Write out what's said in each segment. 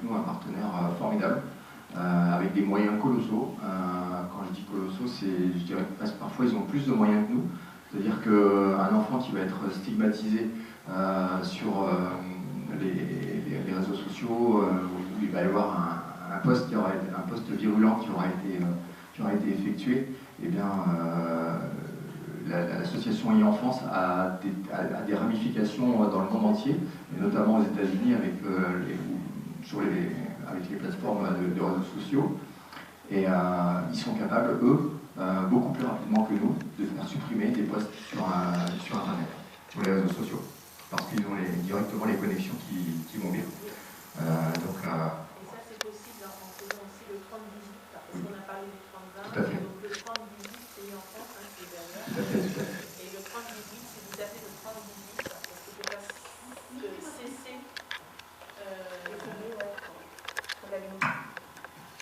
nous un partenaire formidable, avec des moyens colossaux. Quand je dis colossaux, je dirais que parfois ils ont plus de moyens que nous. C'est-à-dire qu'un enfant qui va être stigmatisé sur les réseaux sociaux, où il va y avoir un post virulent qui aura été effectué, eh bien, l'association e-enfance a des ramifications dans le monde entier, et notamment aux États-Unis avec les plateformes de réseaux sociaux. Et ils sont capables, eux, beaucoup plus rapidement que nous, de faire supprimer des posts sur Internet, sur les réseaux sociaux, parce qu'ils ont directement les connexions qui vont bien. Et ça, c'est possible en faisant aussi le 30-18, parce qu'on a parlé du 30-20. Tout à fait. Donc le 30-18, c'est en France, hein, c'est derrière. Tout à fait, tout à fait. Et le 30-18, si vous tapez le 30-18, parce que c'est pas cesser.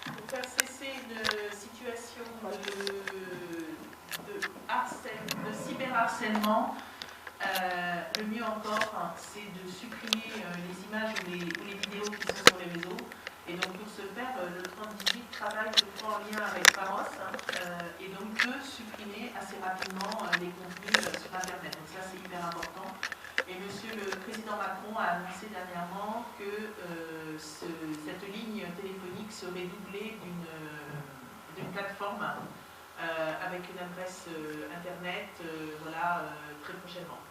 Pour faire cesser une situation de cyberharcèlement, le mieux encore, c'est de supprimer les images ou les vidéos qui sont sur les réseaux. Et donc pour ce faire, le 30-18 travaille, je crois, en lien avec Pharos, et donc peut supprimer assez rapidement les contenus sur Internet. Donc ça, c'est hyper important. Et Monsieur le Président Macron a annoncé dernièrement que cette ligne téléphonique serait doublée d'une plateforme avec une adresse Internet, très prochainement.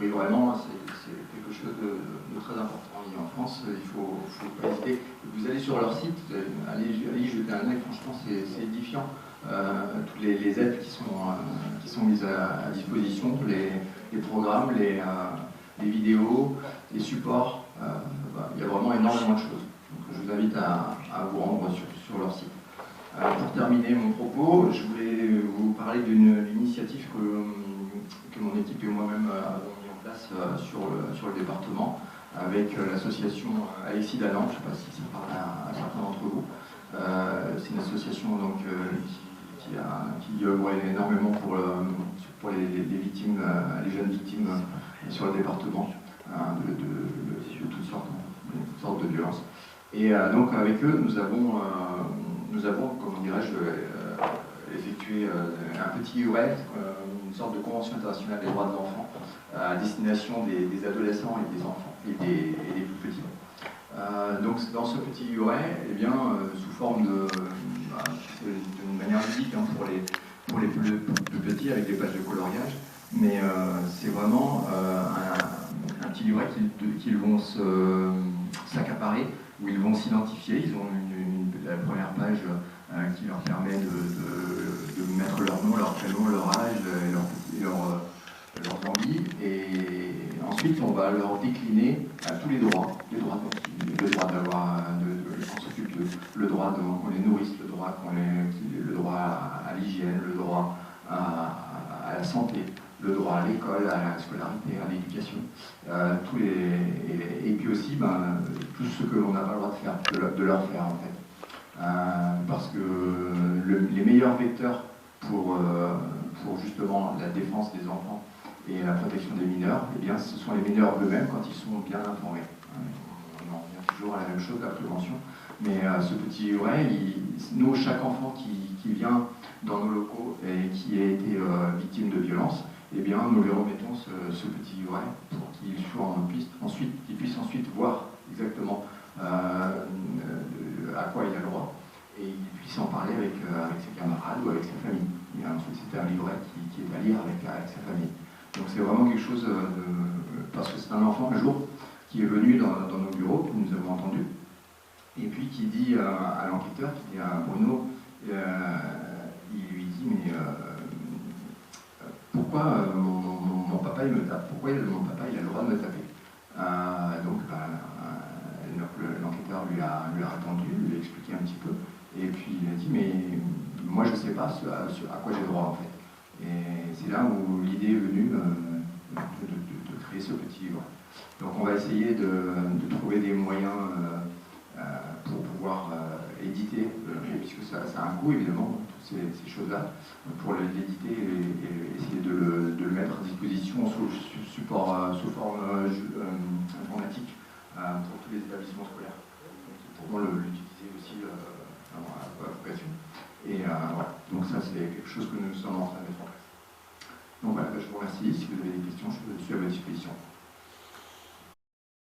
Oui, vraiment, c'est quelque chose de très important en France. Il faut pas hésiter. Vous allez sur leur site, allez y jeter un œil, franchement, c'est édifiant. Toutes les aides qui sont mises à disposition, les programmes, les vidéos, les supports, il y a vraiment énormément de choses. Donc, je vous invite à vous rendre sur leur site. Pour terminer mon propos, je voulais vous parler d'une initiative que mon équipe et moi-même avons mis en place sur le département avec l'association Alexis Dalland. Je ne sais pas si ça parle à certains d'entre vous. C'est une association donc, qui œuvre énormément pour les victimes, les jeunes victimes sur le département de toutes sortes de violences. Et donc avec eux, nous avons comment dirais-je, effectué un petit URL, une sorte de convention internationale des droits de l'enfant à destination des adolescents et des enfants et des plus petits. Donc dans ce petit URL, eh bien, sous forme d'une manière ludique pour les plus petits avec des pages de coloriage, mais c'est vraiment un petit livret qu'ils vont s'accaparer, où ils vont s'identifier. Ils ont la première page qui leur permet de mettre leur nom, leur prénom, leur âge, leurs envies, et ensuite on va leur décliner tous les droits d'avoir, qu'on s'occupe le droit qu'on les nourrisse, le droit à l'hygiène, le droit à la santé, le droit à l'école, à la scolarité, à l'éducation, et puis aussi tout ce que l'on n'a pas le droit de leur faire en fait. Parce que les meilleurs vecteurs pour justement la défense des enfants et la protection des mineurs, eh bien, ce sont les mineurs eux-mêmes quand ils sont bien informés. On en revient toujours à la même chose, la prévention. Mais ce petit livret, nous, chaque enfant qui vient dans nos locaux et qui a été victime de violence, eh bien, nous lui remettons ce petit livret pour qu'il soit en piste. Ensuite, qu'il puisse ensuite voir exactement à quoi il a le droit, et il puisse en parler avec ses camarades ou avec sa famille. Et ensuite, c'est un livret qui est à lire avec sa famille. Donc c'est vraiment quelque chose parce que c'est un enfant un jour qui est venu dans nos bureaux, que nous avons entendu, et puis qui dit à l'enquêteur, qui dit à Bruno, il lui dit, mais pourquoi mon papa il me tape? Pourquoi mon papa il a le droit de me taper? Donc l'enquêteur lui a répondu, lui a expliqué un petit peu, et puis il a dit, mais moi je ne sais pas à quoi j'ai droit en fait. Et c'est là où l'idée est venue de créer ce petit livre. Donc on va essayer de trouver des moyens pour pouvoir éditer, puisque ça a un coût évidemment, toutes ces choses-là, pour l'éditer et essayer de le mettre à disposition sous forme informatique pour tous les établissements scolaires. Pour moi, l'utiliser aussi à vocation. Et voilà, donc ça c'est quelque chose que nous sommes en train de mettre en place. Donc voilà, je vous remercie. Si vous avez des questions, je suis à votre disposition.